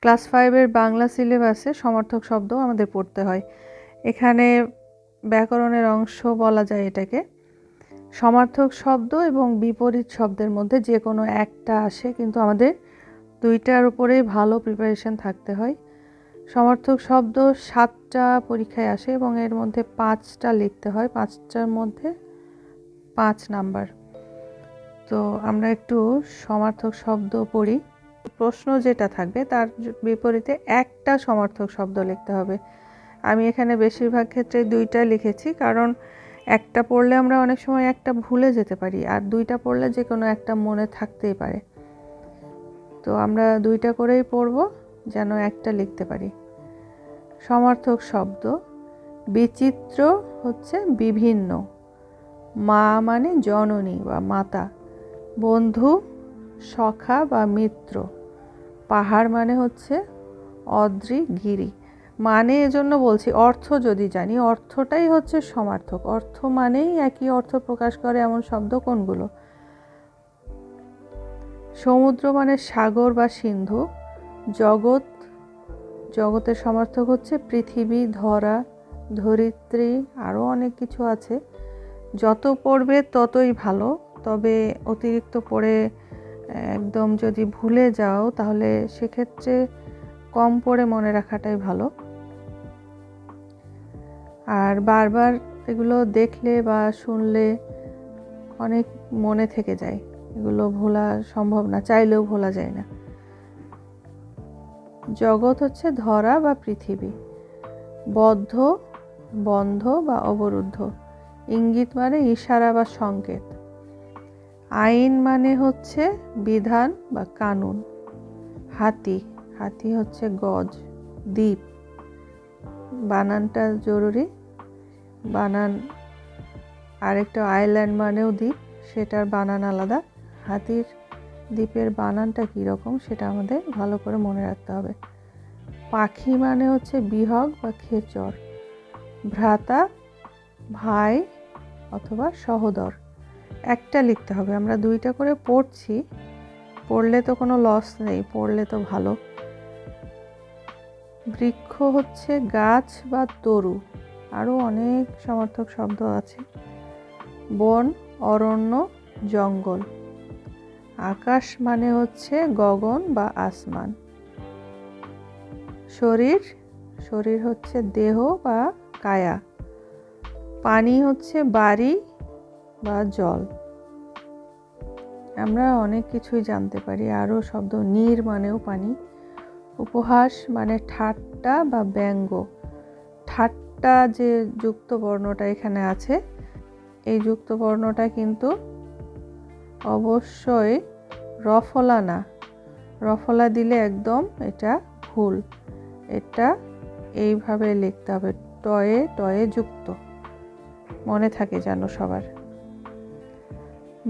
Class 5 এর বাংলা সিলেবাসে সমার্থক শব্দ আমাদের পড়তে হয়। এখানে ব্যাকরণের অংশ বলা যায় এটাকে। সমার্থক শব্দ এবং বিপরীত শব্দের মধ্যে যে কোনো একটা আসে, কিন্তু আমাদের দুইটার উপরেই ভালো প্রিপারেশন থাকতে হয়। সমার্থক শব্দ 7টা পরীক্ষায় আসে এবং এর মধ্যে 5টা লিখতে হয়, 5টার মধ্যে 5 নাম্বার। তো আমরা একটু সমার্থক শব্দ পড়ি। প্রশ্ন যেটা থাকবে তার বিপরীতে একটা সমার্থক শব্দ লিখতে হবে। আমি এখানে বেশিরভাগ ক্ষেত্রে 2টা লিখেছি, কারণ একটা পড়লে আমরা অনেক সময় একটা ভুলে যেতে পারি, আর 2টা পড়লে যে কোনো একটা মনে থাকতেই পারে। তো আমরা 2টা করেই পড়ব যেন একটা লিখতে পারি। সমার্থক শব্দ বিচিত্র হচ্ছে বিভিন্ন, মা মানে জননী বা মাতা, বন্ধু সখা বা মিত্র, পাহাড় মানে হচ্ছে অদ্রিগিরি। মানে এজন্য বলছি, অর্থ যদি জানি, অর্থটাই হচ্ছে সমার্থক। অর্থ মানেই একই অর্থ প্রকাশ করে এমন শব্দ কোনগুলো? সমুদ্র মানে সাগর বা সিন্ধু, জগৎ, জগতের সমার্থক হচ্ছে পৃথিবী, ধরা, ধরিত্রী, আরও অনেক কিছু আছে। যত পড়বে ততই ভালো, তবে অতিরিক্ত পড়ে একদম যদি ভুলে যাও তাহলে সেক্ষেত্রে কম পড়ে মনে রাখাটাই ভালো। আর বারবার এগুলো দেখলে বা শুনলে অনেক মনে থেকে যায়, এগুলো ভোলা সম্ভব না, চাইলেও ভোলা যায় না। জগৎ হচ্ছে ধরা বা পৃথিবী, বদ্ধ বন্ধ বা অবরুদ্ধ, ইঙ্গিত মানে ইশারা বা সংকেত, আইন মানে হচ্ছে বিধান বা কানুন, হাতি, হাতি হচ্ছে গজ, দ্বীপ, বানানটা জরুরি, বানান, আরেকটা আইল্যান্ড মানেও দ্বীপ, সেটার বানান আলাদা। হাতির দ্বীপের বানানটা কীরকম সেটা আমাদের ভালো করে মনে রাখতে হবে। পাখি মানে হচ্ছে বিহগ বা খেচর, ভ্রাতা ভাই অথবা সহোদর। একটা লিখতে হবে, আমরা 2টা করে পড়ছি, পড়লে তো কোনো লস নেই, পড়লে তো ভালো। বৃক্ষ হচ্ছে গাছ বা তরু, আরও অনেক সমার্থক শব্দ আছে। বন অরণ্য জঙ্গল, আকাশ মানে হচ্ছে গগন বা আসমান। শরীর, শরীর হচ্ছে দেহ বা কায়া। পানি হচ্ছে বাড়ি বা জল। আমরা অনেক কিছুই জানতে পারি, আরও শব্দ, নীর মানেও পানি। উপহাস মানে ঠাট্টা বা ব্যঙ্গ। ঠাট্টা যে যুক্ত বর্ণটা এখানে আছে, এই যুক্ত বর্ণটা কিন্তু অবশ্যই রফলা না, রফলা দিলে একদম এটা ভুল, এটা এইভাবে লিখতে হবে, টয়ে টয়ে যুক্ত, মনে থাকে যেন সবার।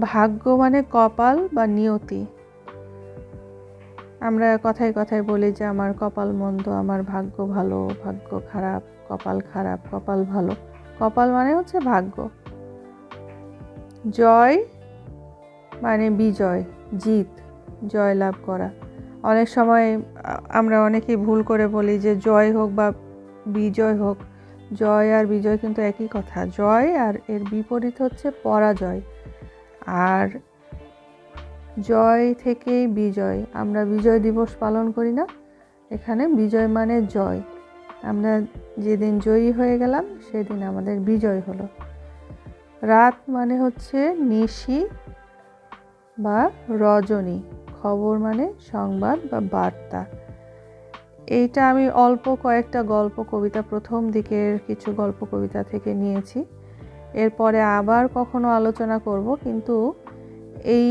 ভাগ্য মানে কপাল বা নিয়তি। আমরা কথায় কথায় বলি যে আমার কপাল মন্দ, আমার ভাগ্য ভালো, ভাগ্য খারাপ, কপাল খারাপ, কপাল ভালো। কপাল মানে হচ্ছে ভাগ্য। জয় মানে বিজয়, জিত, জয় লাভ করা। অনেক সময় আমরা অনেকেই ভুল করে বলি যে জয় হোক বা বিজয় হোক, জয় আর বিজয় কিন্তু একই কথা। জয় আর এর বিপরীত হচ্ছে পরাজয়, আর জয় থেকেই বিজয়। আমরা বিজয় দিবস পালন করি না, এখানে বিজয় মানে জয়, আমরা যেদিন জয়ী হয়ে গেলাম সেদিন আমাদের বিজয় হলো। রাত মানে হচ্ছে নিশি বা রজনী, খবর মানে সংবাদ বা বার্তা। এইটা আমি অল্প কয়েকটা গল্প কবিতা, প্রথম দিকের কিছু গল্প কবিতা থেকে নিয়েছি, এরপরে আবার কখনো আলোচনা করব, কিন্তু এই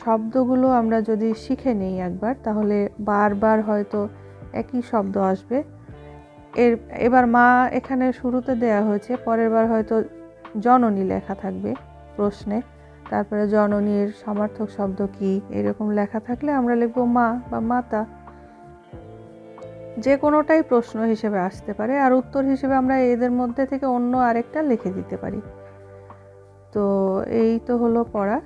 শব্দগুলো আমরা যদি শিখে নিই একবার, তাহলে বারবার হয়তো একই শব্দ আসবে। এবার মা এখানে শুরুতে দেয়া হয়েছে, পরের বার হয়তো জননী লেখা থাকবে প্রশ্নে, তারপরে জননীর সমার্থক শব্দ কি, এরকম লেখা থাকলে আমরা লিখব মা বা মাতা। যে কোনোটাই প্রশ্ন হিসেবে আসতে পারে, আর উত্তর হিসেবে আমরা এদের মধ্যে থেকে অন্য আরেকটা লিখে দিতে পারি। তো এই তো হলো পড়া,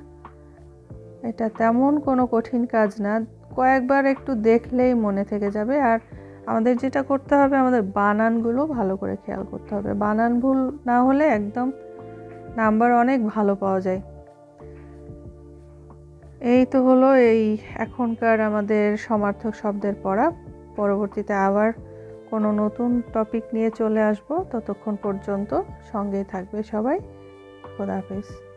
এটা তেমন কোনো কঠিন কাজ না, কয়েকবার একটু দেখলেই মনে থেকে যাবে। আর আমাদের যেটা করতে হবে, আমাদের বানানগুলো ভালো করে খেয়াল করতে হবে। বানান ভুল না হলে একদম নাম্বার অনেক ভালো পাওয়া যায়। এই তো হলো এই এখনকার আমাদের সমার্থক শব্দের পড়া। পরবর্তীতে আবার কোনো নতুন টপিক নিয়ে চলে আসব। ততক্ষণ পর্যন্ত সঙ্গেই থাকবে সবাই। খোদা হাফেজ।